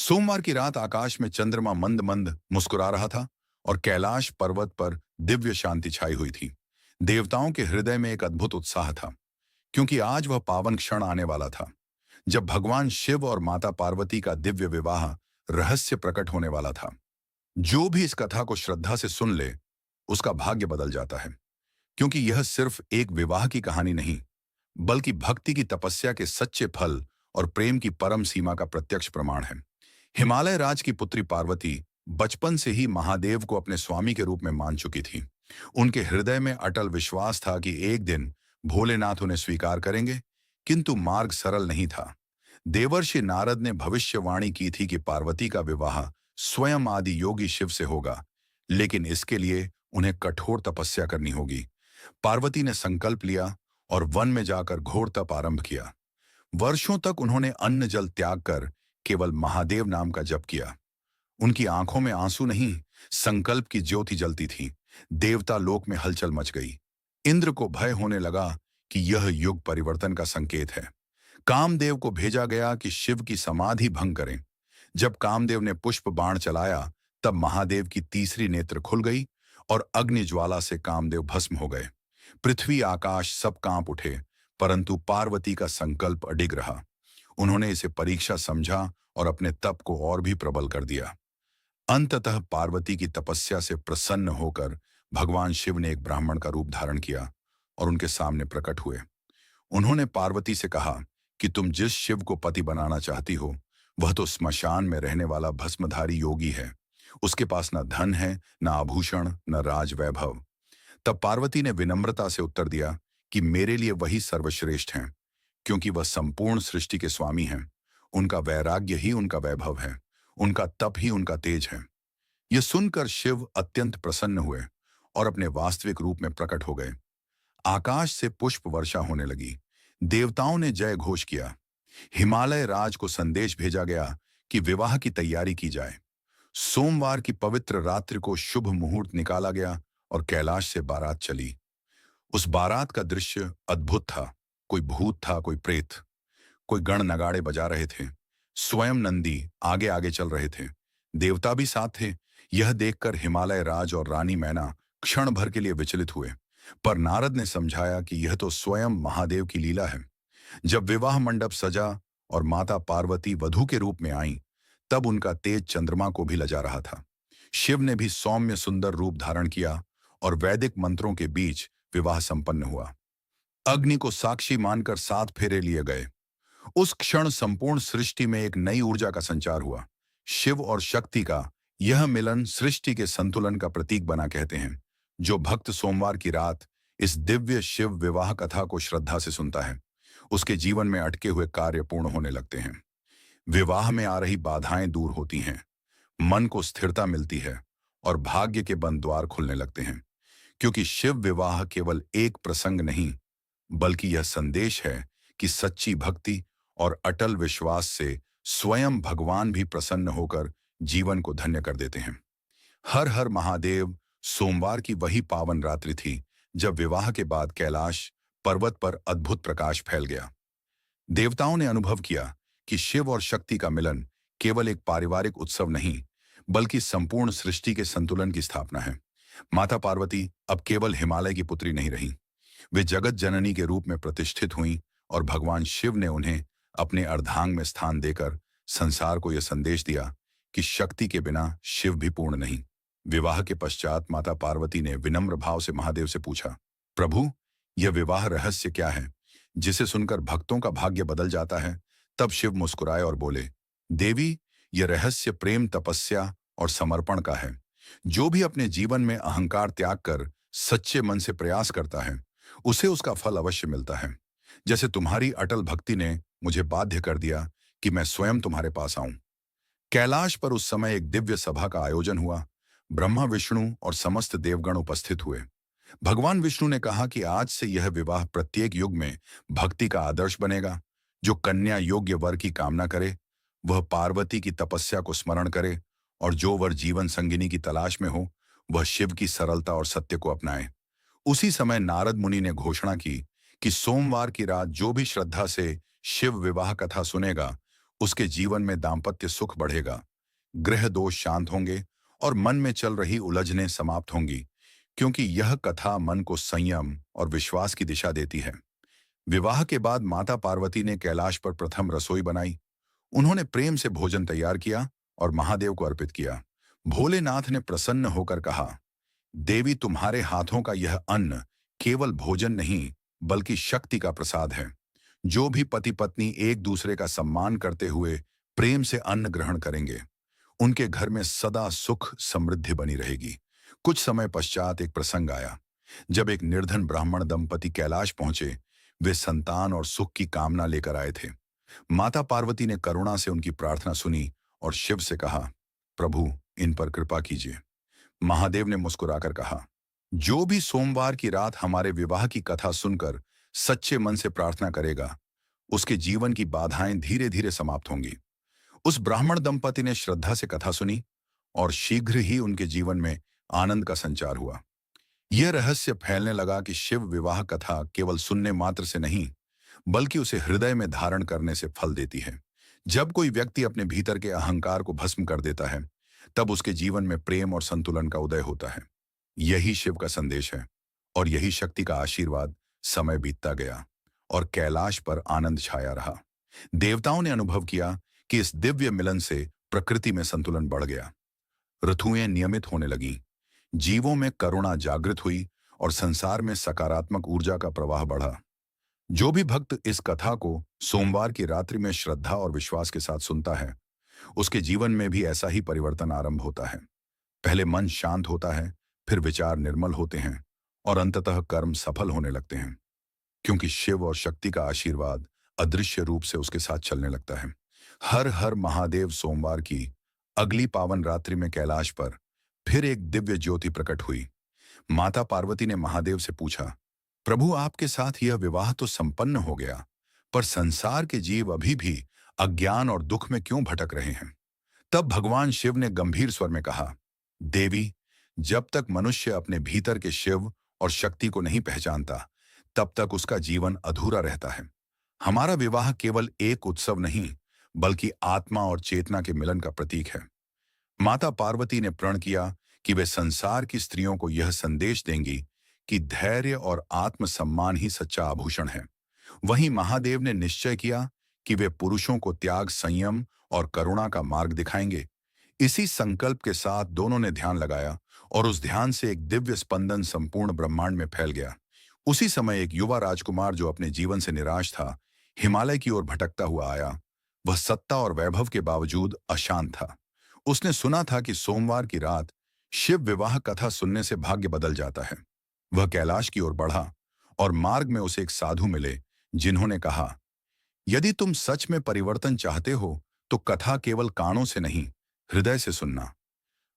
सोमवार की रात आकाश में चंद्रमा मंद मंद मुस्कुरा रहा था और कैलाश पर्वत पर दिव्य शांति छाई हुई थी। देवताओं के हृदय में एक अद्भुत उत्साह था, क्योंकि आज वह पावन क्षण आने वाला था जब भगवान शिव और माता पार्वती का दिव्य विवाह रहस्य प्रकट होने वाला था। जो भी इस कथा को श्रद्धा से सुन ले, उसका भाग्य बदल जाता है, क्योंकि यह सिर्फ एक विवाह की कहानी नहीं, बल्कि भक्ति की तपस्या के सच्चे फल और प्रेम की परम सीमा का प्रत्यक्ष प्रमाण है। हिमालय राज की पुत्री पार्वती बचपन से ही महादेव को अपने स्वामी के रूप में मान चुकी थी। उनके हृदय में अटल विश्वास था कि एक दिन भोलेनाथ उन्हें स्वीकार करेंगे, किंतु मार्ग सरल नहीं था। देवर्षि नारद ने भविष्यवाणी की थी कि पार्वती का विवाह स्वयं आदि योगी शिव से होगा, लेकिन इसके लिए उन्हें कठोर तपस्या करनी होगी। पार्वती ने संकल्प लिया और वन में जाकर घोर तप आरंभ किया। वर्षों तक उन्होंने अन्न जल त्याग कर केवल महादेव नाम का जप किया। उनकी आंखों में आंसू नहीं, संकल्प की ज्योति जलती थी। देवता लोक में हलचल मच गई। इंद्र को भय होने लगा कि यह युग परिवर्तन का संकेत है। कामदेव को भेजा गया कि शिव की समाधि भंग करें। जब कामदेव ने पुष्प बाण चलाया, तब महादेव की तीसरी नेत्र खुल गई और अग्नि ज्वाला से कामदेव भस्म हो गए। पृथ्वी आकाश सब कांप उठे, परंतु पार्वती का संकल्प अडिग रहा। उन्होंने इसे परीक्षा समझा और अपने तप को और भी प्रबल कर दिया। अंततः पार्वती की तपस्या से प्रसन्न होकर भगवान शिव ने एक ब्राह्मण का रूप धारण किया और उनके सामने प्रकट हुए। उन्होंने पार्वती से कहा कि तुम जिस शिव को पति बनाना चाहती हो, वह तो स्मशान में रहने वाला भस्मधारी योगी है। उसके पास न धन है, न आभूषण, न राज वैभव। तब पार्वती ने विनम्रता से उत्तर दिया कि मेरे लिए वही सर्वश्रेष्ठ हैं, क्योंकि वह संपूर्ण सृष्टि के स्वामी हैं। उनका वैराग्य ही उनका वैभव है, उनका तप ही उनका तेज है। यह सुनकर शिव अत्यंत प्रसन्न हुए और अपने वास्तविक रूप में प्रकट हो गए। आकाश से पुष्प वर्षा होने लगी। देवताओं ने जय घोष किया। हिमालय राज को संदेश भेजा गया कि विवाह की तैयारी की जाए। सोमवार की पवित्र रात्रि को शुभ मुहूर्त निकाला गया और कैलाश से बारात चली। उस बारात का दृश्य अद्भुत था। कोई भूत था, कोई प्रेत। कोई गण नगाड़े बजा रहे थे। स्वयं नंदी आगे आगे चल रहे थे। देवता भी साथ थे। यह देखकर हिमालय राज और रानी मैना क्षण भर के लिए विचलित हुए, पर नारद ने समझाया कि यह तो स्वयं महादेव की लीला है। जब विवाह मंडप सजा और माता पार्वती वधू के रूप में आईं, तब उनका तेज चंद्रमा को भी लजा रहा था। शिव ने भी सौम्य सुंदर रूप धारण किया और वैदिक मंत्रों के बीच विवाह संपन्न हुआ। अग्नि को साक्षी मानकर 7 फेरे लिए गए। उस क्षण संपूर्ण सृष्टि में एक नई ऊर्जा का संचार हुआ। शिव और शक्ति का यह मिलन सृष्टि के संतुलन का प्रतीक बना, कहते हैं। जो भक्त सोमवार की रात इस दिव्य शिव विवाह कथा को श्रद्धा से सुनता है, उसके जीवन में अटके हुए कार्य पूर्ण होने लगते हैं। विवाह में आ रही बाधाएं दूर होती हैं, मन को स्थिरता मिलती है और भाग्य के बंद द्वार खुलने लगते हैं। क्योंकि शिव विवाह केवल एक प्रसंग नहीं, बल्कि यह संदेश है कि सच्ची भक्ति और अटल विश्वास से स्वयं भगवान भी प्रसन्न होकर जीवन को धन्य कर देते हैं। हर हर महादेव। सोमवार की वही पावन रात्रि थी जब विवाह के बाद कैलाश पर्वत पर अद्भुत प्रकाश फैल गया। देवताओं ने अनुभव किया कि शिव और शक्ति का मिलन केवल एक पारिवारिक उत्सव नहीं, बल्कि संपूर्ण सृष्टि के संतुलन की स्थापना है। माता पार्वती अब केवल हिमालय की पुत्री नहीं रही, वे जगत जननी के रूप में प्रतिष्ठित हुईं और भगवान शिव ने उन्हें अपने अर्धांग में स्थान देकर संसार को यह संदेश दिया कि शक्ति के बिना शिव भी पूर्ण नहीं। विवाह के पश्चात माता पार्वती ने विनम्र भाव से महादेव से पूछा, प्रभु, यह विवाह रहस्य क्या है, जिसे सुनकर भक्तों का भाग्य बदल जाता है? तब शिव मुस्कुराए और बोले, देवी, यह रहस्य प्रेम, तपस्या और समर्पण का है। जो भी अपने जीवन में अहंकार त्याग कर सच्चे मन से प्रयास करता है, उसे उसका फल अवश्य मिलता है। जैसे तुम्हारी अटल भक्ति ने मुझे बाध्य कर दिया कि मैं स्वयं तुम्हारे पास आऊं। कैलाश पर उस समय एक दिव्य सभा का आयोजन हुआ। ब्रह्मा, विष्णु और समस्त देवगण उपस्थित हुए। भगवान विष्णु ने कहा कि आज से यह विवाह प्रत्येक युग में भक्ति का आदर्श बनेगा। जो कन्या योग्य वर की कामना करे, वह पार्वती की तपस्या को स्मरण करे, और जो वर जीवन संगिनी की तलाश में हो, वह शिव की सरलता और सत्य को अपनाए। उसी समय नारद मुनि ने घोषणा की कि सोमवार की रात जो भी श्रद्धा से शिव विवाह कथा सुनेगा, उसके जीवन में दाम्पत्य सुख बढ़ेगा, गृह दोष शांत होंगे और मन में चल रही उलझनें समाप्त होंगी, क्योंकि यह कथा मन को संयम और विश्वास की दिशा देती है। विवाह के बाद माता पार्वती ने कैलाश पर प्रथम रसोई बनाई। उन्होंने प्रेम से भोजन तैयार किया और महादेव को अर्पित किया। भोलेनाथ ने प्रसन्न होकर कहा, देवी, तुम्हारे हाथों का यह अन्न केवल भोजन नहीं बल्कि शक्ति का प्रसाद है। जो भी पति पत्नी एक दूसरे का सम्मान करते हुए प्रेम से अन्न ग्रहण करेंगे, उनके घर में सदा सुख समृद्धि बनी रहेगी। कुछ समय पश्चात एक प्रसंग आया, जब एक निर्धन ब्राह्मण दंपति कैलाश पहुंचे। वे संतान और सुख की कामना लेकर आए थे। माता पार्वती ने करुणा से उनकी प्रार्थना सुनी और शिव से कहा, प्रभु, इन पर कृपा कीजिए। महादेव ने मुस्कुराकर कहा, जो भी सोमवार की रात हमारे विवाह की कथा सुनकर सच्चे मन से प्रार्थना करेगा, उसके जीवन की बाधाएं धीरे धीरे समाप्त होंगी। उस ब्राह्मण दंपति ने श्रद्धा से कथा सुनी और शीघ्र ही उनके जीवन में आनंद का संचार हुआ। यह रहस्य फैलने लगा कि शिव विवाह कथा केवल सुनने मात्र से नहीं, बल्कि उसे हृदय में धारण करने से फल देती है। जब कोई व्यक्ति अपने भीतर के अहंकार को भस्म कर देता है, तब उसके जीवन में प्रेम और संतुलन का उदय होता है। यही शिव का संदेश है और यही शक्ति का आशीर्वाद। समय बीतता गया और कैलाश पर आनंद छाया रहा। देवताओं ने अनुभव किया कि इस दिव्य मिलन से प्रकृति में संतुलन बढ़ गया। ऋतुएं नियमित होने लगीं, जीवों में करुणा जागृत हुई और संसार में सकारात्मक ऊर्जा का प्रवाह बढ़ा। जो भी भक्त इस कथा को सोमवार की रात्रि में श्रद्धा और विश्वास के साथ सुनता है, उसके जीवन में भी ऐसा ही परिवर्तन आरंभ होता है। पहले मन शांत होता है, फिर विचार निर्मल होते हैं और अंततः कर्म सफल होने लगते हैं, क्योंकि शिव और शक्ति का आशीर्वाद अदृश्य रूप से उसके साथ चलने लगता है। हर हर महादेव सोमवार की अगली पावन रात्रि में कैलाश पर फिर एक दिव्य ज्योति प्रकट हुई। माता पार्वती ने महादेव से पूछा, प्रभु, आपके साथ यह विवाह तो संपन्न हो गया, पर संसार के जीव अभी भी अज्ञान और दुख में क्यों भटक रहे हैं? तब भगवान शिव ने गंभीर स्वर में कहा, देवी, जब तक मनुष्य अपने भीतर के शिव और शक्ति को नहीं पहचानता, तब तक उसका जीवन अधूरा रहता है। हमारा विवाह केवल एक उत्सव नहीं, बल्कि आत्मा और चेतना के मिलन का प्रतीक है। माता पार्वती ने प्रण किया कि वे संसार की स्त्रियों को यह संदेश देंगी कि धैर्य और आत्मसम्मान ही सच्चा आभूषण है। वहीं महादेव ने निश्चय किया कि वे पुरुषों को त्याग, संयम और करुणा का मार्ग दिखाएंगे। इसी संकल्प के साथ दोनों ने ध्यान लगाया और उस ध्यान से एक दिव्य स्पंदन संपूर्ण ब्रह्मांड में फैल गया। उसी समय एक युवा राजकुमार जो अपने जीवन से निराश था, हिमालय की ओर भटकता हुआ आया। वह सत्ता और वैभव के बावजूद अशांत था। उसने सुना था कि सोमवार की रात शिव विवाह कथा सुनने से भाग्य बदल जाता है। वह कैलाश की ओर बढ़ा और मार्ग में उसे एक साधु मिले, जिन्होंने कहा, यदि तुम सच में परिवर्तन चाहते हो तो कथा केवल कानों से नहीं, हृदय से सुनना।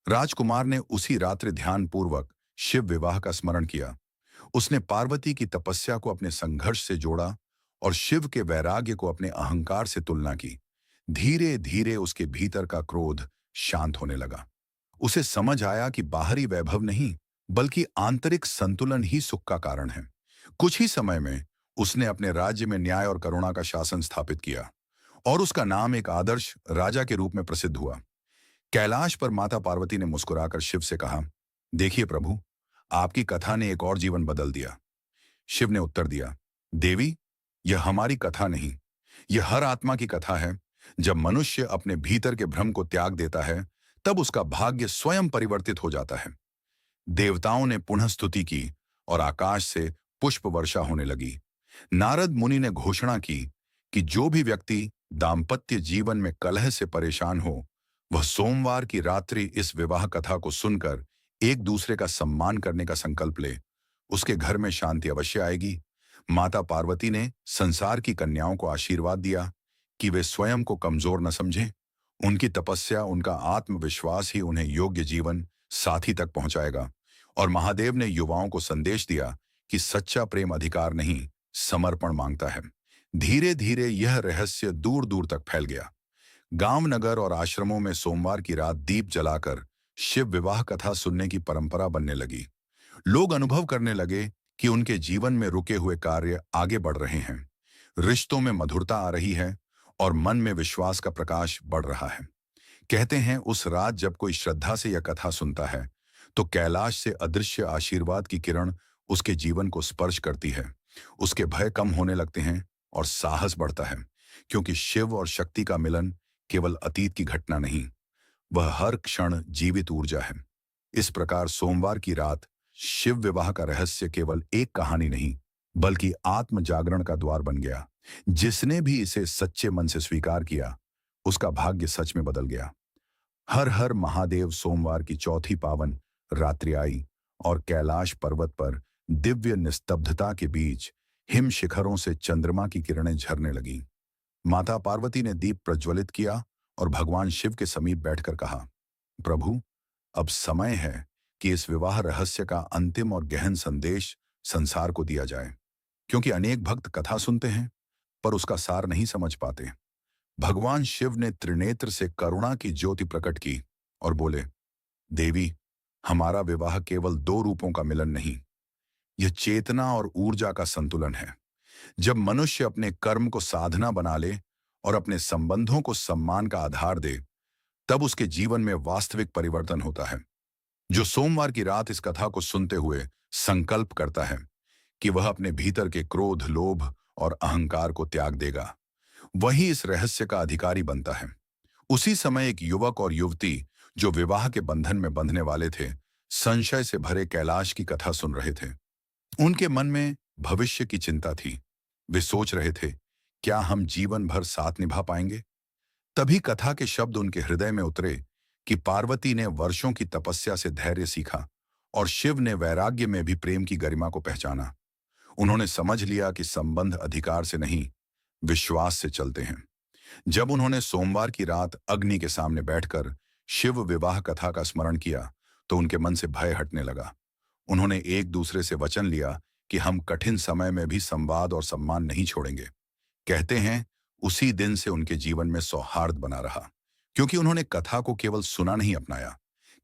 राजकुमार ने उसी रात्रि ध्यानपूर्वक शिव विवाह का स्मरण किया। उसने पार्वती की तपस्या को अपने संघर्ष से जोड़ा और शिव के वैराग्य को अपने अहंकार से तुलना की। धीरे धीरे उसके भीतर का क्रोध शांत होने लगा। उसे समझ आया कि बाहरी वैभव नहीं, बल्कि आंतरिक संतुलन ही सुख का कारण है। कुछ ही समय में उसने अपने राज्य में न्याय और करुणा का शासन स्थापित किया और उसका नाम एक आदर्श राजा के रूप में प्रसिद्ध हुआ। कैलाश पर माता पार्वती ने मुस्कुराकर शिव से कहा, देखिए प्रभु, आपकी कथा ने एक और जीवन बदल दिया। शिव ने उत्तर दिया, देवी, यह हमारी कथा नहीं, यह हर आत्मा की कथा है। जब मनुष्य अपने भीतर के भ्रम को त्याग देता है, तब उसका भाग्य स्वयं परिवर्तित हो जाता है। देवताओं ने पुनः स्तुति की और आकाश से पुष्प वर्षा होने लगी। नारद मुनि ने घोषणा की कि जो भी व्यक्ति दाम्पत्य जीवन में कलह से परेशान हो, वह सोमवार की रात्रि इस विवाह कथा को सुनकर एक दूसरे का सम्मान करने का संकल्प ले, उसके घर में शांति अवश्य आएगी। माता पार्वती ने संसार की कन्याओं को आशीर्वाद दिया कि वे स्वयं को कमजोर न समझें। उनकी तपस्या, उनका आत्मविश्वास ही उन्हें योग्य जीवन साथी तक पहुंचाएगा। और महादेव ने युवाओं को संदेश दिया कि सच्चा प्रेम अधिकार नहीं, समर्पण मांगता है। धीरे धीरे यह रहस्य दूर दूर तक फैल गया। गांव, नगर और आश्रमों में सोमवार की रात दीप जलाकर शिव विवाह कथा सुनने की परंपरा बनने लगी। लोग अनुभव करने लगे कि उनके जीवन में रुके हुए कार्य आगे बढ़ रहे हैं, रिश्तों में मधुरता आ रही है और मन में विश्वास का प्रकाश बढ़ रहा है। कहते हैं उस रात जब कोई श्रद्धा से यह कथा सुनता है तो कैलाश से अदृश्य आशीर्वाद की किरण उसके जीवन को स्पर्श करती है। उसके भय कम होने लगते हैं और साहस बढ़ता है, क्योंकि शिव और शक्ति का मिलन केवल अतीत की घटना नहीं, वह हर क्षण जीवित ऊर्जा है। इस प्रकार सोमवार की रात शिव विवाह का रहस्य केवल एक कहानी नहीं, बल्कि आत्म जागरण का द्वार बन गया। जिसने भी इसे सच्चे मन से स्वीकार किया, उसका भाग्य सच में बदल गया। हर हर महादेव। सोमवार की चौथी पावन रात्रि आई और कैलाश पर्वत पर दिव्य निस्तब्धता के बीच हिम शिखरों से चंद्रमा की किरणें झरने लगीं। माता पार्वती ने दीप प्रज्वलित किया और भगवान शिव के समीप बैठकर कहा, प्रभु, अब समय है कि इस विवाह रहस्य का अंतिम और गहन संदेश संसार को दिया जाए। क्योंकि अनेक भक्त कथा सुनते हैं पर उसका सार नहीं समझ पाते। भगवान शिव ने त्रिनेत्र से करुणा की ज्योति प्रकट की और बोले, देवी, हमारा विवाह केवल दो रूपों का मिलन नहीं, यह चेतना और ऊर्जा का संतुलन है। जब मनुष्य अपने कर्म को साधना बना ले और अपने संबंधों को सम्मान का आधार दे, तब उसके जीवन में वास्तविक परिवर्तन होता है। जो सोमवार की रात इस कथा को सुनते हुए संकल्प करता है कि वह अपने भीतर के क्रोध, लोभ और अहंकार को त्याग देगा, वही इस रहस्य का अधिकारी बनता है। उसी समय एक युवक और युवती जो विवाह के बंधन में बंधने वाले थे, संशय से भरे कैलाश की कथा सुन रहे थे। उनके मन में भविष्य की चिंता थी। वे सोच रहे थे, क्या हम जीवन भर साथ निभा पाएंगे? तभी कथा के शब्द उनके हृदय में उतरे कि पार्वती ने वर्षों की तपस्या से धैर्य सीखा और शिव ने वैराग्य में भी प्रेम की गरिमा को पहचाना। उन्होंने समझ लिया कि संबंध अधिकार से नहीं, विश्वास से चलते हैं। जब उन्होंने सोमवार की रात अग्नि के सामने बैठकर शिव विवाह कथा का स्मरण किया तो उनके मन से भय हटने लगा। उन्होंने एक दूसरे से वचन लिया कि हम कठिन समय में भी संवाद और सम्मान नहीं छोड़ेंगे। कहते हैं उसी दिन से उनके जीवन में सौहार्द बना रहा, क्योंकि उन्होंने कथा को केवल सुना नहीं, अपनाया।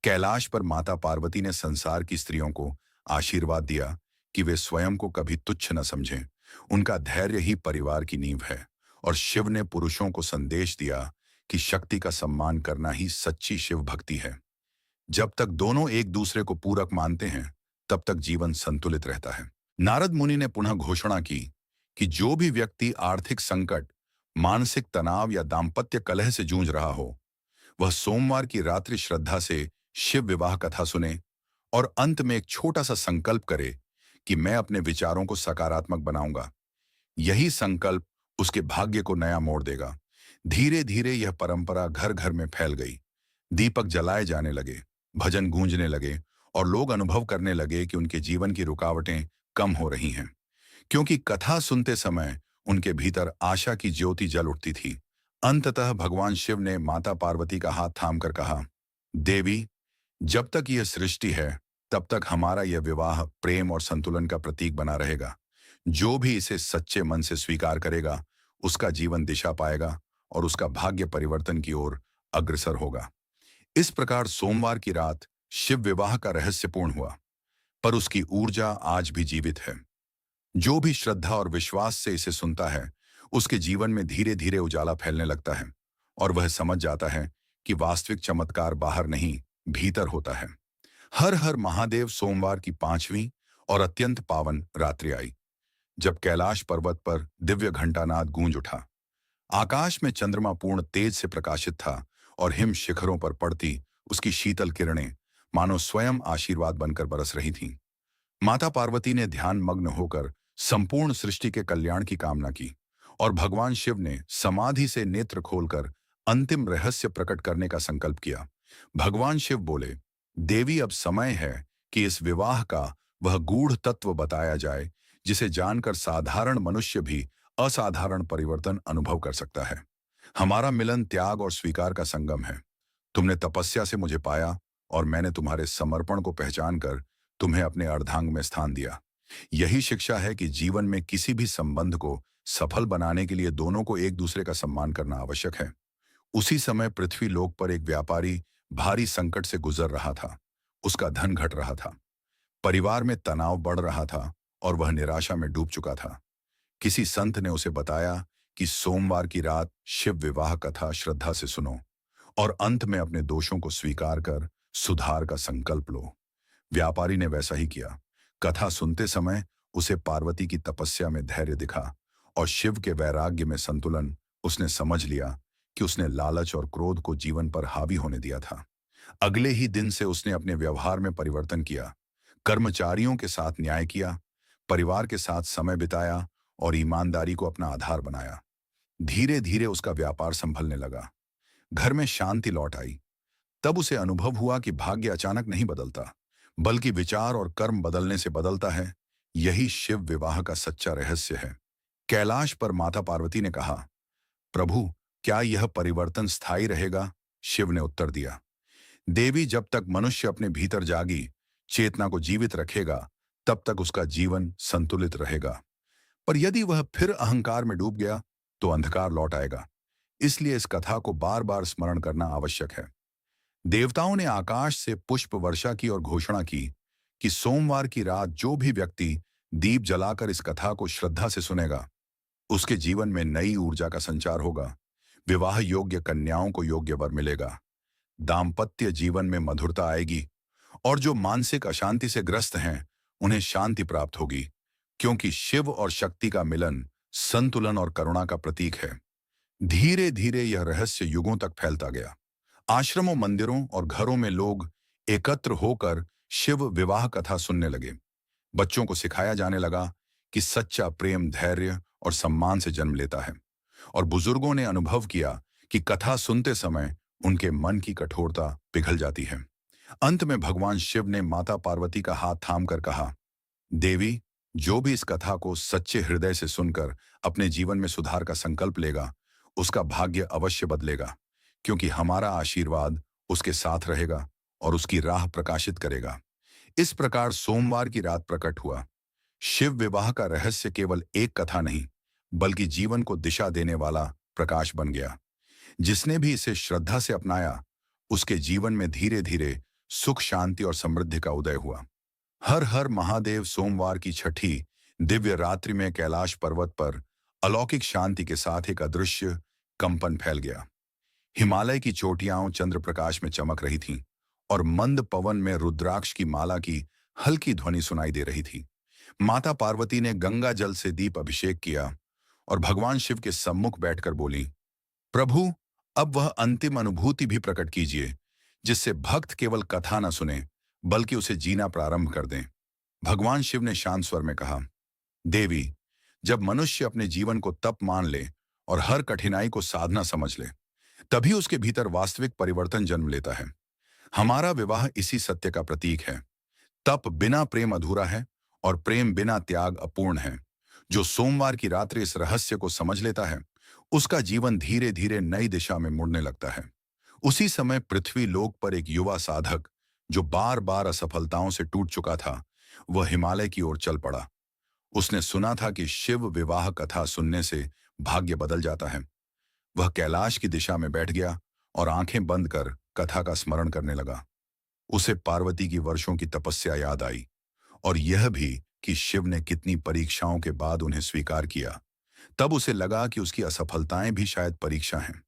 कैलाश पर माता पार्वती ने संसार की स्त्रियों को आशीर्वाद दिया कि वे स्वयं को कभी तुच्छ न समझें। उनका धैर्य ही परिवार की नींव है। और शिव ने पुरुषों को संदेश दिया कि शक्ति का सम्मान करना ही सच्ची शिव भक्ति है। जब तक दोनों एक दूसरे को पूरक मानते हैं, तब तक जीवन संतुलित रहता है। नारद मुनि ने पुनः घोषणा की कि जो भी व्यक्ति आर्थिक संकट, मानसिक तनाव या दाम्पत्य कलह से जूझ रहा हो, वह सोमवार की रात्रि श्रद्धा से शिव विवाह कथा सुने और अंत में एक छोटा सा संकल्प करे कि मैं अपने विचारों को सकारात्मक बनाऊंगा। यही संकल्प उसके भाग्य को नया मोड़ देगा। धीरे धीरे यह परंपरा घर घर में फैल गई। दीपक जलाए जाने लगे, भजन गूंजने लगे और लोग अनुभव करने लगे कि उनके जीवन की रुकावटें कम हो रही हैं, क्योंकि कथा सुनते समय उनके भीतर आशा की ज्योति जल उठती थी। अंततः भगवान शिव ने माता पार्वती का हाथ थामकर कहा, देवी, जब तक यह सृष्टि है तब तक हमारा यह विवाह प्रेम और संतुलन का प्रतीक बना रहेगा। जो भी इसे सच्चे मन से स्वीकार करेगा, उसका जीवन दिशा पाएगा और उसका भाग्य परिवर्तन की ओर अग्रसर होगा। इस प्रकार सोमवार की रात शिव विवाह का रहस्य पूर्ण हुआ, पर उसकी ऊर्जा आज भी जीवित है। जो भी श्रद्धा और विश्वास से इसे सुनता है, उसके जीवन में धीरे धीरे उजाला फैलने लगता है और वह समझ जाता है कि वास्तविक चमत्कार बाहर नहीं, भीतर होता है। हर हर महादेव। सोमवार की पांचवीं और अत्यंत पावन रात्रि आई, जब कैलाश पर्वत पर दिव्य घंटानाद गूंज उठा। आकाश में चंद्रमा पूर्ण तेज से प्रकाशित था और हिम शिखरों पर पड़ती उसकी शीतल किरणें मानो स्वयं आशीर्वाद बनकर बरस रही थीं। माता पार्वती ने ध्यान मग्न होकर संपूर्ण सृष्टि के कल्याण की कामना की और भगवान शिव ने समाधि से नेत्र खोलकर अंतिम रहस्य प्रकट करने का संकल्प किया। भगवान शिव बोले, देवी, अब समय है कि इस विवाह का वह गूढ़ तत्व बताया जाए जिसे जानकर साधारण मनुष्य भी असाधारण परिवर्तन अनुभव कर सकता है। हमारा मिलन त्याग और स्वीकार का संगम है। तुमने तपस्या से मुझे पाया और मैंने तुम्हारे समर्पण को पहचान कर तुम्हें अपने अर्धांग में स्थान दिया। यही शिक्षा है कि जीवन में किसी भी संबंध को सफल बनाने के लिए दोनों को एक दूसरे का सम्मान करना आवश्यक है। उसी समय पृथ्वी लोक पर एक व्यापारी भारी संकट से गुजर रहा था। उसका धन घट रहा था, परिवार में तनाव बढ़ रहा था और वह निराशा में डूब चुका था। किसी संत ने उसे बताया कि सोमवार की रात शिव विवाह कथा श्रद्धा से सुनो और अंत में अपने दोषों को स्वीकार कर सुधार का संकल्प लो। व्यापारी ने वैसा ही किया। कथा सुनते समय उसे पार्वती की तपस्या में धैर्य दिखा और शिव के वैराग्य में संतुलन। उसने समझ लिया कि उसने लालच और क्रोध को जीवन पर हावी होने दिया था। अगले ही दिन से उसने अपने व्यवहार में परिवर्तन किया, कर्मचारियों के साथ न्याय किया, परिवार के साथ समय बिताया और ईमानदारी को अपना आधार बनाया। धीरे धीरे उसका व्यापार संभलने लगा, घर में शांति लौट आई। तब उसे अनुभव हुआ कि भाग्य अचानक नहीं बदलता, बल्कि विचार और कर्म बदलने से बदलता है। यही शिव विवाह का सच्चा रहस्य है। कैलाश पर माता पार्वती ने कहा, प्रभु, क्या यह परिवर्तन स्थायी रहेगा? शिव ने उत्तर दिया, देवी, जब तक मनुष्य अपने भीतर जागी चेतना को जीवित रखेगा, तब तक उसका जीवन संतुलित रहेगा। पर यदि वह फिर अहंकार में डूब गया तो अंधकार लौट आएगा। इसलिए इस कथा को बार बार स्मरण करना आवश्यक है। देवताओं ने आकाश से पुष्प वर्षा की और घोषणा की कि सोमवार की रात जो भी व्यक्ति दीप जलाकर इस कथा को श्रद्धा से सुनेगा, उसके जीवन में नई ऊर्जा का संचार होगा। विवाह योग्य कन्याओं को योग्य वर मिलेगा, दाम्पत्य जीवन में मधुरता आएगी और जो मानसिक अशांति से ग्रस्त हैं उन्हें शांति प्राप्त होगी, क्योंकि शिव और शक्ति का मिलन संतुलन और करुणा का प्रतीक है। धीरे धीरे यह रहस्य युगों तक फैलता गया। आश्रमों, मंदिरों और घरों में लोग एकत्र होकर शिव विवाह कथा सुनने लगे। बच्चों को सिखाया जाने लगा कि सच्चा प्रेम धैर्य और सम्मान से जन्म लेता है, और बुजुर्गों ने अनुभव किया कि कथा सुनते समय उनके मन की कठोरता पिघल जाती है। अंत में भगवान शिव ने माता पार्वती का हाथ थामकर कहा, देवी, जो भी इस कथा को सच्चे हृदय से सुनकर अपने जीवन में सुधार का संकल्प लेगा, उसका भाग्य अवश्य बदलेगा, क्योंकि हमारा आशीर्वाद उसके साथ रहेगा और उसकी राह प्रकाशित करेगा। इस प्रकार सोमवार की रात प्रकट हुआ। शिव विवाह का रहस्य केवल एक कथा नहीं, बल्कि जीवन को दिशा देने वाला प्रकाश बन गया। जिसने भी इसे श्रद्धा से अपनाया, उसके जीवन में धीरे धीरे सुख, शांति और समृद्धि का उदय हुआ। हर हर महादेव। सोमवार की छठी दिव्य रात्रि में कैलाश पर्वत पर अलौकिक शांति के साथ एक अदृश्य कंपन फैल गया। हिमालय की चोटियां चंद्र प्रकाश में चमक रही थीं और मंद पवन में रुद्राक्ष की माला की हल्की ध्वनि सुनाई दे रही थी। माता पार्वती ने गंगा जल से दीप अभिषेक किया और भगवान शिव के सम्मुख बैठकर बोली, प्रभु, अब वह अंतिम अनुभूति भी प्रकट कीजिए जिससे भक्त केवल कथा न सुने बल्कि उसे जीना प्रारंभ कर दें। भगवान शिव ने शांत स्वर में कहा, देवी, जब मनुष्य अपने जीवन को तप मान ले और हर कठिनाई को साधना समझ ले, तभी उसके भीतर वास्तविक परिवर्तन जन्म लेता है। हमारा विवाह इसी सत्य का प्रतीक है। तप बिना प्रेम अधूरा है और प्रेम बिना त्याग अपूर्ण है। जो सोमवार की रात्रि इस रहस्य को समझ लेता है, उसका जीवन धीरे धीरे नई दिशा में मुड़ने लगता है। उसी समय पृथ्वी लोक पर एक युवा साधक, जो बार बार असफलताओं से टूट चुका था, वह हिमालय की ओर चल पड़ा। उसने सुना था कि शिव विवाह कथा सुनने से भाग्य बदल जाता है। वह कैलाश की दिशा में बैठ गया और आंखें बंद कर कथा का स्मरण करने लगा। उसे पार्वती की वर्षों की तपस्या याद आई और यह भी कि शिव ने कितनी परीक्षाओं के बाद उन्हें स्वीकार किया। तब उसे लगा कि उसकी असफलताएं भी शायद परीक्षा हैं,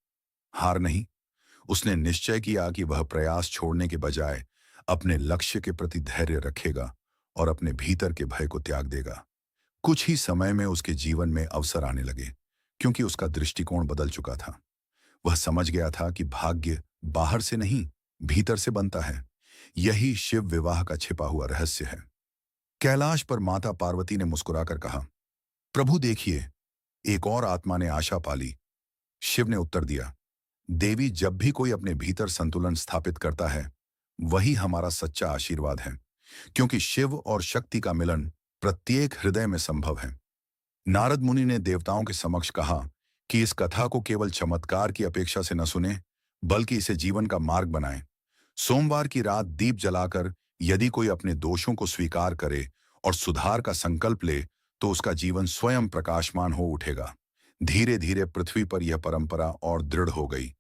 हार नहीं। उसने निश्चय किया कि वह प्रयास छोड़ने के बजाय अपने लक्ष्य के प्रति धैर्य रखेगा और अपने भीतर के भय को त्याग देगा। कुछ ही समय में उसके जीवन में अवसर आने लगे, क्योंकि उसका दृष्टिकोण बदल चुका था। वह समझ गया था कि भाग्य बाहर से नहीं, भीतर से बनता है। यही शिव विवाह का छिपा हुआ रहस्य है। कैलाश पर माता पार्वती ने मुस्कुराकर कहा, प्रभु देखिए, एक और आत्मा ने आशा पाली। शिव ने उत्तर दिया, देवी, जब भी कोई अपने भीतर संतुलन स्थापित करता है, वही हमारा सच्चा आशीर्वाद है, क्योंकि शिव और शक्ति का मिलन प्रत्येक हृदय में संभव है। नारद मुनि ने देवताओं के समक्ष कहा कि इस कथा को केवल चमत्कार की अपेक्षा से न सुने, बल्कि इसे जीवन का मार्ग बनाएं। सोमवार की रात दीप जलाकर यदि कोई अपने दोषों को स्वीकार करे और सुधार का संकल्प ले, तो उसका जीवन स्वयं प्रकाशमान हो उठेगा। धीरे धीरे पृथ्वी पर यह परंपरा और दृढ़ हो गई।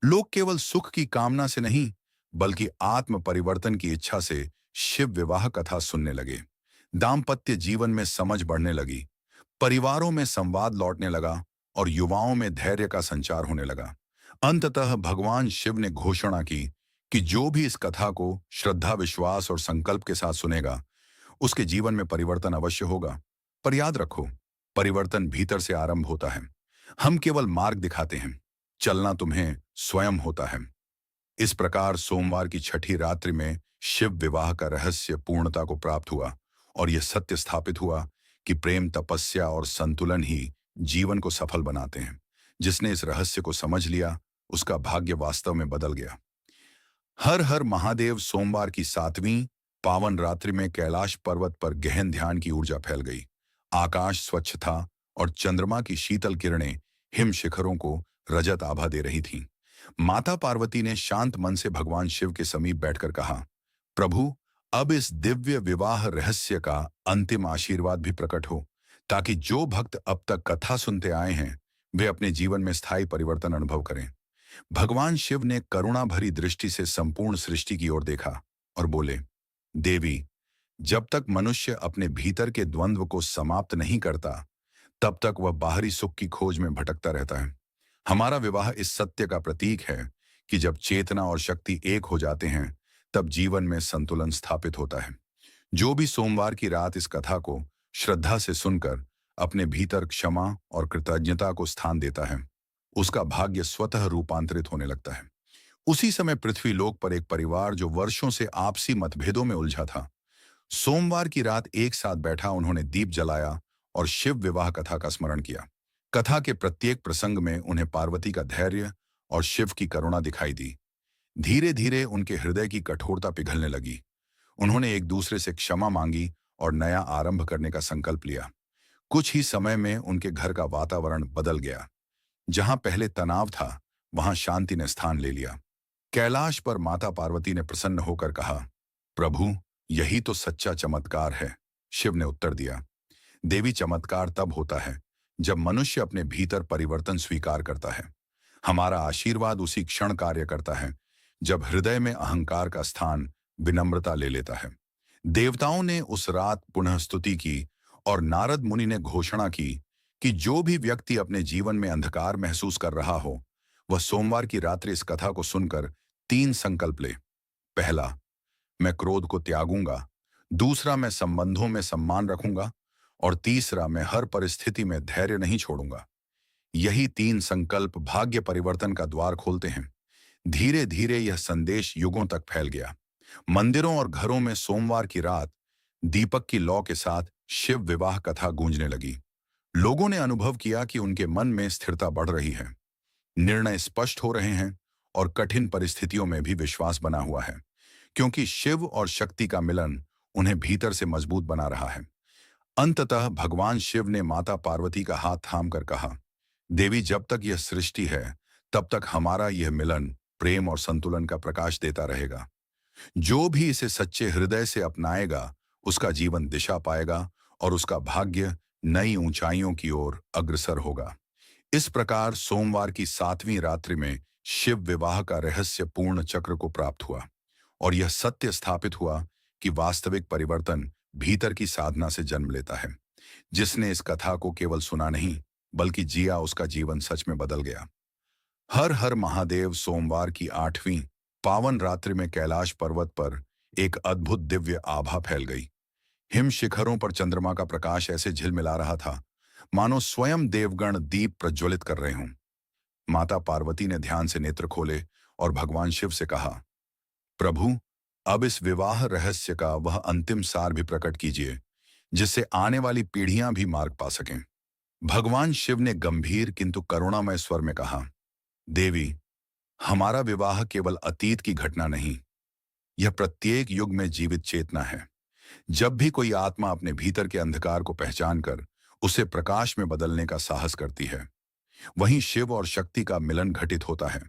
लोग केवल सुख की कामना से नहीं, बल्कि आत्म परिवर्तन की इच्छा से शिव विवाह कथा सुनने लगे। दाम्पत्य जीवन में समझ बढ़ने लगी, परिवारों में संवाद लौटने लगा और युवाओं में धैर्य का संचार होने लगा। अंततः भगवान शिव ने घोषणा की कि जो भी इस कथा को श्रद्धा, विश्वास और संकल्प के साथ सुनेगा, उसके जीवन में परिवर्तन अवश्य होगा। पर याद रखो, परिवर्तन भीतर से आरंभ होता है। हम केवल मार्ग दिखाते हैं, चलना तुम्हें स्वयं होता है। इस प्रकार सोमवार की छठी रात्रि में शिव विवाह का रहस्य पूर्णता को प्राप्त हुआ और यह सत्य स्थापित हुआ कि प्रेम, तपस्या और संतुलन ही जीवन को सफल बनाते हैं। जिसने इस रहस्य को समझ लिया, उसका भाग्य वास्तव में बदल गया। हर हर महादेव। सोमवार की 7वीं पावन रात्रि में कैलाश पर्वत पर गहन ध्यान की ऊर्जा फैल गई। आकाश स्वच्छ था और चंद्रमा की शीतल किरणें हिम शिखरों को रजत आभा दे रही थीं। माता पार्वती ने शांत मन से भगवान शिव के समीप बैठकर कहा, प्रभु, अब इस दिव्य विवाह रहस्य का अंतिम आशीर्वाद भी प्रकट हो, ताकि जो भक्त अब तक कथा सुनते आए हैं, वे अपने जीवन में स्थायी परिवर्तन अनुभव करें। भगवान शिव ने करुणा भरी दृष्टि से संपूर्ण सृष्टि की ओर देखा और बोले, देवी, जब तक मनुष्य अपने भीतर के द्वंद्व को समाप्त नहीं करता, तब तक वह बाहरी सुख की खोज में भटकता रहता है। हमारा विवाह इस सत्य का प्रतीक है कि जब चेतना और शक्ति एक हो जाते हैं, तब जीवन में संतुलन स्थापित होता है। जो भी सोमवार की रात इस कथा को श्रद्धा से सुनकर अपने भीतर क्षमा और कृतज्ञता को स्थान देता है, उसका भाग्य स्वतः रूपांतरित होने लगता है। उसी समय पृथ्वी लोक पर एक परिवार जो वर्षों से आपसी मतभेदों में उलझा था, सोमवार की रात एक साथ बैठा। उन्होंने दीप जलाया और शिव विवाह कथा का स्मरण किया। कथा के प्रत्येक प्रसंग में उन्हें पार्वती का धैर्य और शिव की करुणा दिखाई दी। धीरे धीरे उनके हृदय की कठोरता पिघलने लगी। उन्होंने एक दूसरे से क्षमा मांगी और नया आरंभ करने का संकल्प लिया। कुछ ही समय में उनके घर का वातावरण बदल गया। जहां पहले तनाव था, वहां शांति ने स्थान ले लिया। कैलाश पर माता पार्वती ने प्रसन्न होकर कहा, प्रभु, यही तो सच्चा चमत्कार है। शिव ने उत्तर दिया, देवी, चमत्कार तब होता है जब मनुष्य अपने भीतर परिवर्तन स्वीकार करता है। हमारा आशीर्वाद उसी क्षण कार्य करता है जब हृदय में अहंकार का स्थान विनम्रता ले लेता है। देवताओं ने उस रात पुनः स्तुति की और नारद मुनि ने घोषणा की कि जो भी व्यक्ति अपने जीवन में अंधकार महसूस कर रहा हो, वह सोमवार की रात्रि इस कथा को सुनकर 3 संकल्प ले। पहला, मैं क्रोध को त्यागूंगा। दूसरा, मैं संबंधों में सम्मान रखूंगा। और तीसरा, मैं हर परिस्थिति में धैर्य नहीं छोड़ूंगा। यही 3 संकल्प भाग्य परिवर्तन का द्वार खोलते हैं। धीरे धीरे यह संदेश युगों तक फैल गया। मंदिरों और घरों में सोमवार की रात दीपक की लौ के साथ शिव विवाह कथा गूंजने लगी। लोगों ने अनुभव किया कि उनके मन में स्थिरता बढ़ रही है, निर्णय स्पष्ट हो रहे हैं और कठिन परिस्थितियों में भी विश्वास बना हुआ है, क्योंकि शिव और शक्ति का मिलन उन्हें भीतर से मजबूत बना रहा है। अंततः भगवान शिव ने माता पार्वती का हाथ थामकर कहा, देवी, जब तक यह सृष्टि है, तब तक हमारा यह मिलन प्रेम और संतुलन का प्रकाश देता रहेगा। जो भी इसे सच्चे हृदय से अपनाएगा, उसका जीवन दिशा पाएगा और उसका भाग्य नई ऊंचाइयों की ओर अग्रसर होगा। इस प्रकार सोमवार की 7वीं रात्रि में शिव विवाह का रहस्य पूर्ण चक्र को प्राप्त हुआ और यह सत्य स्थापित हुआ कि वास्तविक परिवर्तन भीतर की साधना से जन्म लेता है। जिसने इस कथा को केवल सुना नहीं, बल्कि जिया, उसका जीवन सच में बदल गया। हर हर महादेव। सोमवार की 8वीं पावन रात्रि में कैलाश पर्वत पर एक अद्भुत दिव्य आभा फैल गई। हिम शिखरों पर चंद्रमा का प्रकाश ऐसे झिलमिला रहा था मानो स्वयं देवगण दीप प्रज्वलित कर रहे हों। माता पार्वती ने ध्यान से नेत्र खोले और भगवान शिव से कहा, प्रभु, अब इस विवाह रहस्य का वह अंतिम सार भी प्रकट कीजिए, जिससे आने वाली पीढ़ियां भी मार्ग पा सकें। भगवान शिव ने गंभीर किंतु करुणामय स्वर में कहा, देवी, हमारा विवाह केवल अतीत की घटना नहीं, यह प्रत्येक युग में जीवित चेतना है। जब भी कोई आत्मा अपने भीतर के अंधकार को पहचान कर उसे प्रकाश में बदलने का साहस करती है, वहीं शिव और शक्ति का मिलन घटित होता है।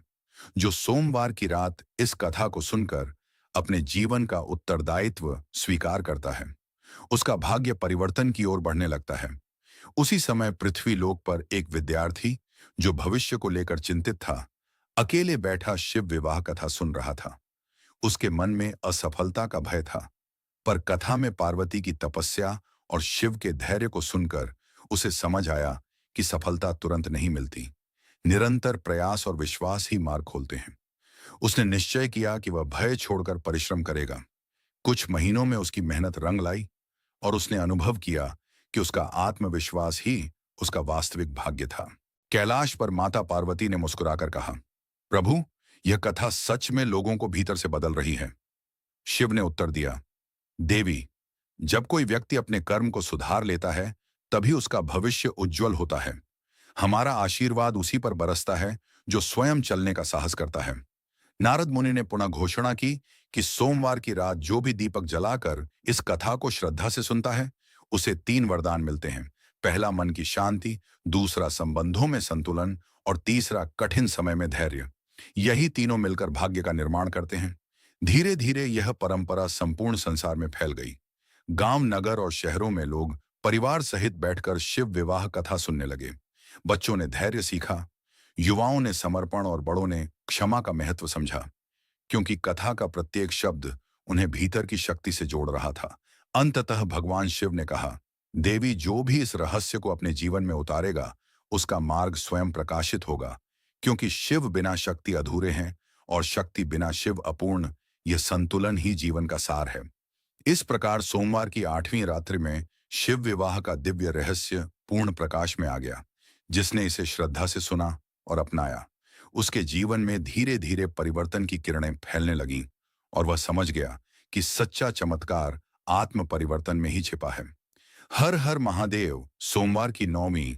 जो सोमवार की रात इस कथा को सुनकर अपने जीवन का उत्तरदायित्व स्वीकार करता है, उसका भाग्य परिवर्तन की ओर बढ़ने लगता है। उसी समय पृथ्वी लोक पर एक विद्यार्थी जो भविष्य को लेकर चिंतित था, अकेले बैठा शिव विवाह कथा सुन रहा था। उसके मन में असफलता का भय था, पर कथा में पार्वती की तपस्या और शिव के धैर्य को सुनकर उसे समझ आया कि सफलता तुरंत नहीं मिलती। निरंतर प्रयास और विश्वास ही मार्ग खोलते हैं। उसने निश्चय किया कि वह भय छोड़कर परिश्रम करेगा। कुछ महीनों में उसकी मेहनत रंग लाई और उसने अनुभव किया कि उसका आत्मविश्वास ही उसका वास्तविक भाग्य था। कैलाश पर माता पार्वती ने मुस्कुराकर कहा, प्रभु, यह कथा सच में लोगों को भीतर से बदल रही है। शिव ने उत्तर दिया, देवी, जब कोई व्यक्ति अपने कर्म को सुधार लेता है तभी उसका भविष्य उज्जवल होता है। हमारा आशीर्वाद उसी पर बरसता है जो स्वयं चलने का साहस करता है। नारद मुनि ने पुनः घोषणा की कि सोमवार की रात जो भी दीपक जलाकर इस कथा को श्रद्धा से सुनता है उसे 3 वरदान मिलते हैं। पहला, मन की शांति, दूसरा, संबंधों में संतुलन और तीसरा, कठिन समय में धैर्य। यही तीनों मिलकर भाग्य का निर्माण करते हैं। धीरे धीरे यह परंपरा संपूर्ण संसार में फैल गई। गांव, नगर और शहरों में लोग परिवार सहित बैठकर शिव विवाह कथा सुनने लगे। बच्चों ने धैर्य सीखा, युवाओं ने समर्पण और बड़ों ने क्षमा का महत्व समझा, क्योंकि कथा का प्रत्येक शब्द उन्हें भीतर की शक्ति से जोड़ रहा था। अंततः भगवान शिव ने कहा, देवी, जो भी इस रहस्य को अपने जीवन में उतारेगा उसका मार्ग स्वयं प्रकाशित होगा, क्योंकि शिव बिना शक्ति अधूरे हैं और शक्ति बिना शिव अपूर्ण। यह संतुलन ही जीवन का सार है। इस प्रकार सोमवार की 8वीं रात्रि में शिव विवाह का दिव्य रहस्य पूर्ण प्रकाश में आ गया। जिसने इसे श्रद्धा से सुना और अपनाया, उसके जीवन में धीरे धीरे परिवर्तन की किरणें फैलने लगीं और वह समझ गया कि सच्चा चमत्कार आत्म परिवर्तन में ही छिपा है। हर हर महादेव। सोमवार की 9वीं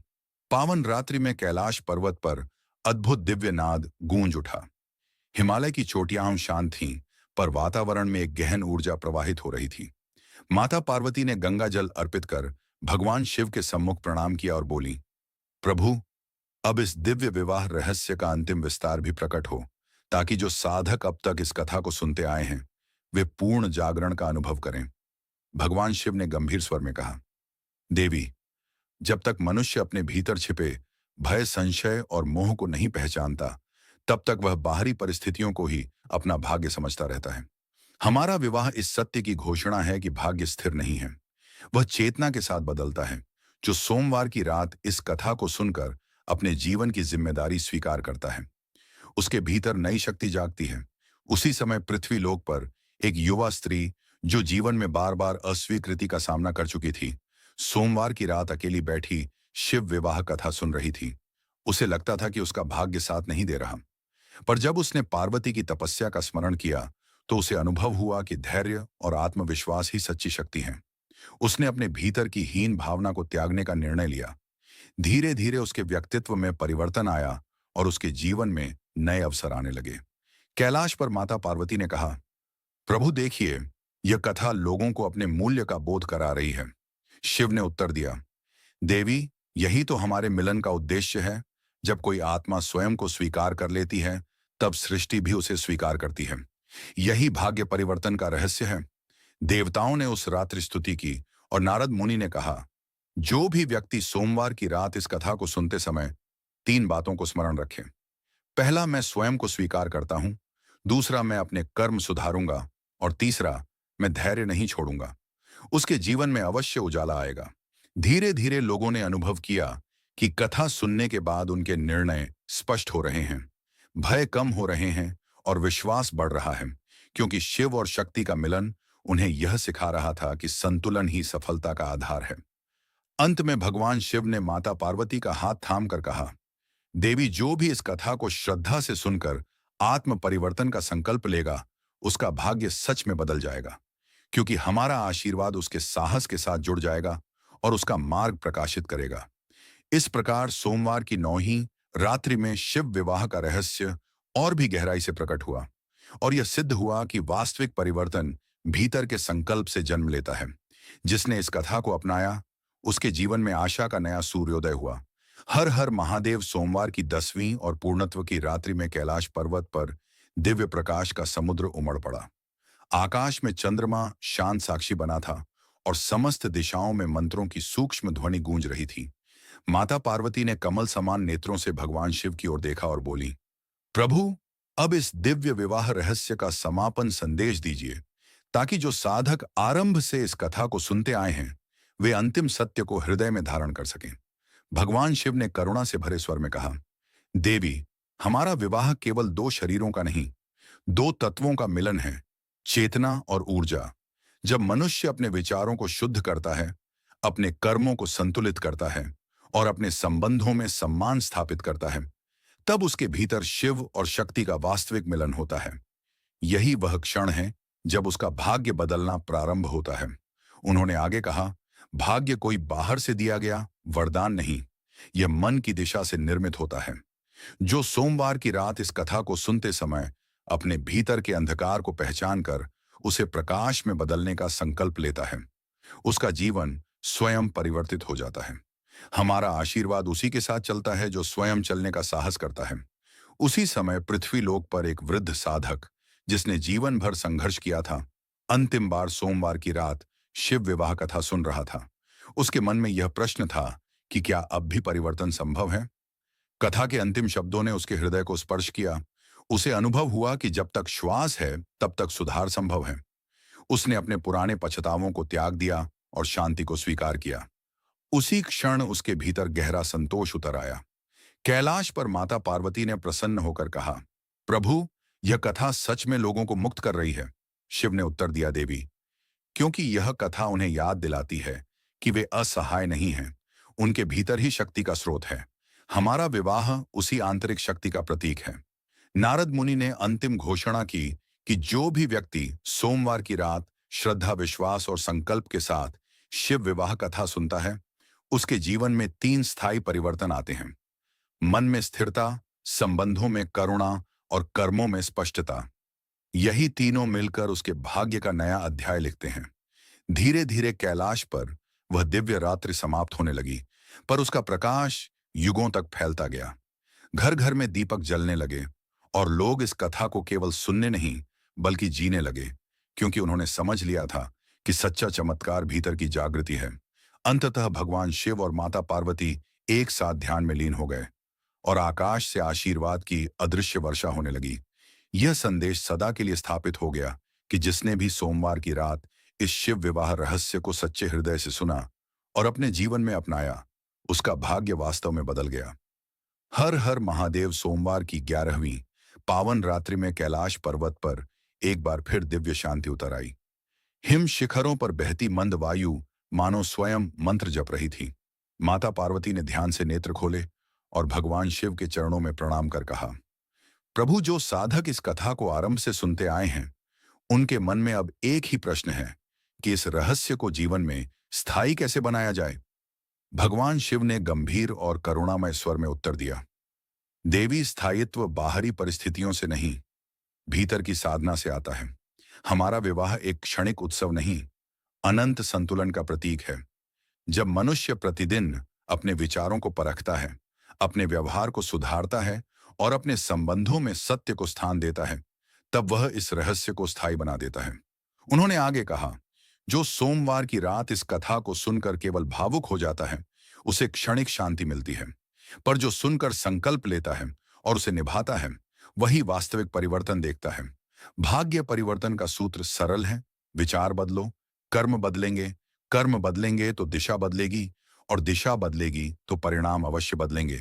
पावन रात्रि में कैलाश पर्वत पर अद्भुत दिव्य नाद गूंज उठा। हिमालय की चोटियां शांत थीं, पर वातावरण में एक गहन ऊर्जा प्रवाहित हो रही थी। माता पार्वती ने गंगा जल अर्पित कर भगवान शिव के सम्मुख प्रणाम किया और बोली, प्रभु, अब इस दिव्य विवाह रहस्य का अंतिम विस्तार भी प्रकट हो, ताकि जो साधक अब तक इस कथा को सुनते आए हैं वे पूर्ण जागरण का अनुभव करें। भगवान शिव ने गंभीर स्वर में कहा, देवी, जब तक मनुष्य अपने भीतर छिपे भय, संशय और मोह को नहीं पहचानता, तब तक वह बाहरी परिस्थितियों को ही अपना भाग्य समझता रहता है। हमारा विवाह इस सत्य की घोषणा है कि भाग्य स्थिर नहीं है, वह चेतना के साथ बदलता है। जो सोमवार की रात इस कथा को सुनकर अपने जीवन की जिम्मेदारी स्वीकार करता है, उसके भीतर नई शक्ति जागती है। उसी समय पृथ्वी लोक पर एक युवा स्त्री, जो जीवन में बार बार अस्वीकृति का सामना कर चुकी थी, सोमवार की रात अकेली बैठी शिव विवाह कथा सुन रही थी। उसे लगता था कि उसका भाग्य साथ नहीं दे रहा, पर जब उसने पार्वती की तपस्या का स्मरण किया तो उसे अनुभव हुआ कि धैर्य और आत्मविश्वास ही सच्ची शक्ति है। उसने अपने भीतर की हीन भावना को त्यागने का निर्णय लिया। धीरे धीरे उसके व्यक्तित्व में परिवर्तन आया और उसके जीवन में नए अवसर आने लगे। कैलाश पर माता पार्वती ने कहा, प्रभु देखिए, यह कथा लोगों को अपने मूल्य का बोध करा रही है। शिव ने उत्तर दिया, देवी, यही तो हमारे मिलन का उद्देश्य है। जब कोई आत्मा स्वयं को स्वीकार कर लेती है, तब सृष्टि भी उसे स्वीकार करती है। यही भाग्य परिवर्तन का रहस्य है। देवताओं ने उस रात्रि स्तुति की और नारद मुनि ने कहा, जो भी व्यक्ति सोमवार की रात इस कथा को सुनते समय 3 बातों को स्मरण रखे। पहला, मैं स्वयं को स्वीकार करता हूं। दूसरा, मैं अपने कर्म सुधारूंगा। और तीसरा, मैं धैर्य नहीं छोड़ूंगा। उसके जीवन में अवश्य उजाला आएगा। धीरे धीरे लोगों ने अनुभव किया कि कथा सुनने के बाद उनके निर्णय स्पष्ट हो रहे हैं, भय कम हो रहे हैं और विश्वास बढ़ रहा है, क्योंकि शिव और शक्ति का मिलन उन्हें यह सिखा रहा था कि संतुलन ही सफलता का आधार है। अंत में भगवान शिव ने माता पार्वती का हाथ थामकर कहा, देवी, जो भी इस कथा को श्रद्धा से सुनकर आत्म परिवर्तन का संकल्प लेगा, उसका भाग्य सच में बदल जाएगा, क्योंकि हमारा आशीर्वाद उसके साहस के साथ जुड़ जाएगा और उसका मार्ग प्रकाशित करेगा। इस प्रकार सोमवार की 9वीं रात्रि में शिव विवाह का रहस्य और भी गहराई से प्रकट हुआ और यह सिद्ध हुआ कि वास्तविक परिवर्तन भीतर के संकल्प से जन्म लेता है। जिसने इस कथा को अपनाया, उसके जीवन में आशा का नया सूर्योदय हुआ। हर हर महादेव। सोमवार की 10वीं और पूर्णत्व की रात्रि में कैलाश पर्वत पर दिव्य प्रकाश का समुद्र उमड़ पड़ा। आकाश में चंद्रमा शांत साक्षी बना था और समस्त दिशाओं में मंत्रों की सूक्ष्म ध्वनि गूंज रही थी। माता पार्वती ने कमल समान नेत्रों से भगवान शिव की ओर देखा और बोली, प्रभु, अब इस दिव्य विवाह रहस्य का समापन संदेश दीजिए, ताकि जो साधक आरंभ से इस कथा को सुनते आए हैं वे अंतिम सत्य को हृदय में धारण कर सकें। भगवान शिव ने करुणा से भरे स्वर में कहा, देवी, हमारा विवाह केवल दो शरीरों का नहीं, दो तत्वों का मिलन है, चेतना और ऊर्जा। जब मनुष्य अपने विचारों को शुद्ध करता है, अपने कर्मों को संतुलित करता है और अपने संबंधों में सम्मान स्थापित करता है, तब उसके भीतर शिव और शक्ति का वास्तविक मिलन होता है। यही वह क्षण है जब उसका भाग्य बदलना प्रारंभ होता है। उन्होंने आगे कहा, भाग्य कोई बाहर से दिया गया वरदान नहीं, यह मन की दिशा से निर्मित होता है। जो सोमवार की रात इस कथा को सुनते समय अपने भीतर के अंधकार को पहचान कर उसे प्रकाश में बदलने का संकल्प लेता है, उसका जीवन स्वयं परिवर्तित हो जाता है। हमारा आशीर्वाद उसी के साथ चलता है जो स्वयं चलने का साहस करता है। उसी समय पृथ्वी लोक पर एक वृद्ध साधक, जिसने जीवन भर संघर्ष किया था, अंतिम बार सोमवार की रात शिव विवाह कथा सुन रहा था। उसके मन में यह प्रश्न था कि क्या अब भी परिवर्तन संभव है। कथा के अंतिम शब्दों ने उसके हृदय को स्पर्श किया। उसे अनुभव हुआ कि जब तक श्वास है तब तक सुधार संभव है। उसने अपने पुराने पछतावों को त्याग दिया और शांति को स्वीकार किया। उसी क्षण उसके भीतर गहरा संतोष उतर आया। कैलाश पर माता पार्वती ने प्रसन्न होकर कहा, प्रभु, यह कथा सच में लोगों को मुक्त कर रही है। शिव ने उत्तर दिया, देवी, क्योंकि यह कथा उन्हें याद दिलाती है कि वे असहाय नहीं हैं, उनके भीतर ही शक्ति का स्रोत है। हमारा विवाह उसी आंतरिक शक्ति का प्रतीक है। नारद मुनि ने अंतिम घोषणा की कि जो भी व्यक्ति सोमवार की रात श्रद्धा, विश्वास और संकल्प के साथ शिव विवाह कथा सुनता है, उसके जीवन में 3 स्थायी परिवर्तन आते हैं। मन में स्थिरता, संबंधों में करुणा और कर्मों में स्पष्टता। यही तीनों मिलकर उसके भाग्य का नया अध्याय लिखते हैं। धीरे धीरे कैलाश पर वह दिव्य रात्रि समाप्त होने लगी, पर उसका प्रकाश युगों तक फैलता गया। घर घर में दीपक जलने लगे और लोग इस कथा को केवल सुनने नहीं बल्कि जीने लगे, क्योंकि उन्होंने समझ लिया था कि सच्चा चमत्कार भीतर की जागृति है। अंततः भगवान शिव और माता पार्वती एक साथ ध्यान में लीन हो गए और आकाश से आशीर्वाद की अदृश्य वर्षा होने लगी। यह संदेश सदा के लिए स्थापित हो गया कि जिसने भी सोमवार की रात इस शिव विवाह रहस्य को सच्चे हृदय से सुना और अपने जीवन में अपनाया, उसका भाग्य वास्तव में बदल गया। हर हर महादेव। सोमवार की 11वीं पावन रात्रि में कैलाश पर्वत पर एक बार फिर दिव्य शांति उतर आई। हिम शिखरों पर बहती मंद वायु मानो स्वयं मंत्र जप रही थी। माता पार्वती ने ध्यान से नेत्र खोले और भगवान शिव के चरणों में प्रणाम कर कहा, प्रभु, जो साधक इस कथा को आरंभ से सुनते आए हैं, उनके मन में अब एक ही प्रश्न है कि इस रहस्य को जीवन में स्थायी कैसे बनाया जाए। भगवान शिव ने गंभीर और करुणामय स्वर में उत्तर दिया, देवी, स्थायित्व बाहरी परिस्थितियों से नहीं, भीतर की साधना से आता है। हमारा विवाह एक क्षणिक उत्सव नहीं, अनंत संतुलन का प्रतीक है। जब मनुष्य प्रतिदिन अपने विचारों को परखता है, अपने व्यवहार को सुधारता है और अपने संबंधों में सत्य को स्थान देता है, तब वह इस रहस्य को स्थायी बना देता है। उन्होंने आगे कहा, जो सोमवार की रात इस कथा को सुनकर केवल भावुक हो जाता है, उसे क्षणिक शांति मिलती है, पर जो सुनकर संकल्प लेता है और उसे निभाता है, वही वास्तविक परिवर्तन देखता है। भाग्य परिवर्तन का सूत्र सरल है, विचार बदलो, कर्म बदलेंगे तो दिशा बदलेगी और दिशा बदलेगी तो परिणाम अवश्य बदलेंगे।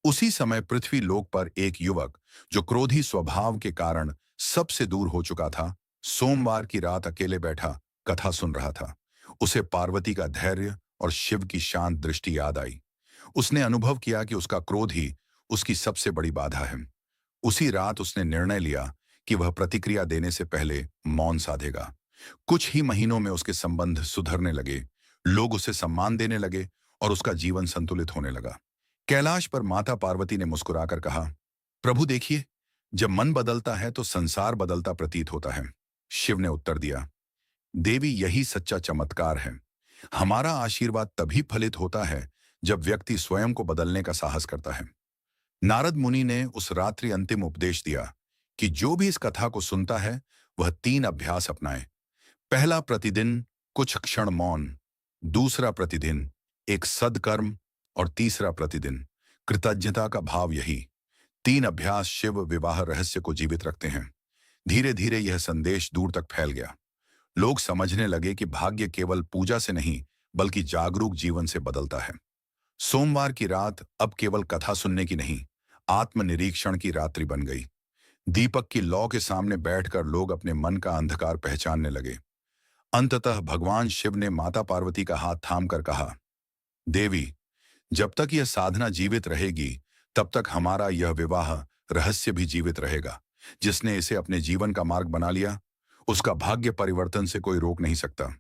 उसी समय पृथ्वी लोक पर एक युवक, जो क्रोधी स्वभाव के कारण सबसे दूर हो चुका था, सोमवार की रात अकेले बैठा कथा सुन रहा था। उसे पार्वती का धैर्य और शिव की शांत दृष्टि याद आई। उसने अनुभव किया कि उसका क्रोध ही उसकी सबसे बड़ी बाधा है। उसी रात उसने निर्णय लिया कि वह प्रतिक्रिया देने से पहले मौन साधेगा। कुछ ही महीनों में उसके संबंध सुधरने लगे, लोग उसे सम्मान देने लगे और उसका जीवन संतुलित होने लगा। कैलाश पर माता पार्वती ने मुस्कुराकर कहा, प्रभु देखिए, जब मन बदलता है तो संसार बदलता प्रतीत होता है। शिव ने उत्तर दिया, देवी, यही सच्चा चमत्कार है। हमारा आशीर्वाद तभी फलित होता है जब व्यक्ति स्वयं को बदलने का साहस करता है। नारद मुनि ने उस रात्रि अंतिम उपदेश दिया कि जो भी इस कथा को सुनता है वह 3 अभ्यास अपनाए। पहला, प्रतिदिन कुछ क्षण मौन। दूसरा, प्रतिदिन एक सदकर्म। और तीसरा, प्रतिदिन कृतज्ञता का भाव। यही 3 अभ्यास शिव विवाह रहस्य को जीवित रखते हैं। धीरे धीरे यह संदेश दूर तक फैल गया। लोग समझने लगे कि भाग्य केवल पूजा से नहीं बल्कि जागरूक जीवन से बदलता है। सोमवार की रात अब केवल कथा सुनने की नहीं, आत्मनिरीक्षण की रात्रि बन गई। दीपक की लौ के सामने बैठकर लोग अपने मन का अंधकार पहचानने लगे। अंततः भगवान शिव ने माता पार्वती का हाथ थामकर कहा, देवी, जब तक यह साधना जीवित रहेगी, तब तक हमारा यह विवाह रहस्य भी जीवित रहेगा। जिसने इसे अपने जीवन का मार्ग बना लिया, उसका भाग्य परिवर्तन से कोई रोक नहीं सकता।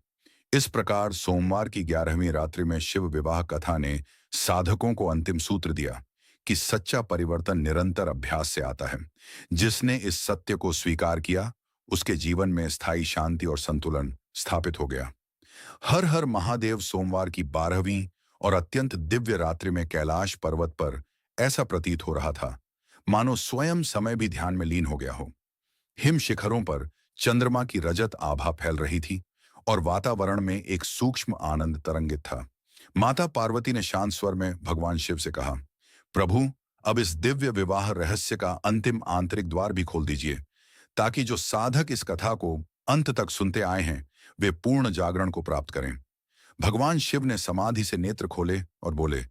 इस प्रकार सोमवार की 11वीं रात्रि में शिव विवाह कथा ने साधकों को अंतिम सूत्र दिया कि सच्चा परिवर्तन निरंतर अभ्यास से आता है। जिसने इस सत्य को स्वीकार किया, उसके जीवन में स्थायी शांति और संतुलन स्थापित हो गया। हर हर महादेव सोमवार की 12वीं और अत्यंत दिव्य रात्रि में कैलाश पर्वत पर ऐसा प्रतीत हो रहा था, मानो स्वयं समय भी ध्यान में लीन हो गया हो। हिम शिखरों पर चंद्रमा की रजत आभा फैल रही थी और वातावरण में एक सूक्ष्म आनंद तरंगित था। माता पार्वती ने शांत स्वर में भगवान शिव से कहा, प्रभु, अब इस दिव्य विवाह रहस्य का अंतिम आंतरिक द्वार भी खोल दीजिए, ताकि जो साधक इस कथा को अंत तक सुनते आए हैं, वे पूर्ण जागरण को प्राप्त करें। भगवान शिव ने समाधि से नेत्र खोले और बोले,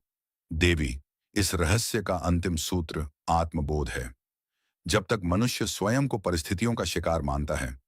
देवी, इस रहस्य का अंतिम सूत्र आत्मबोध है। जब तक मनुष्य स्वयं को परिस्थितियों का शिकार मानता है,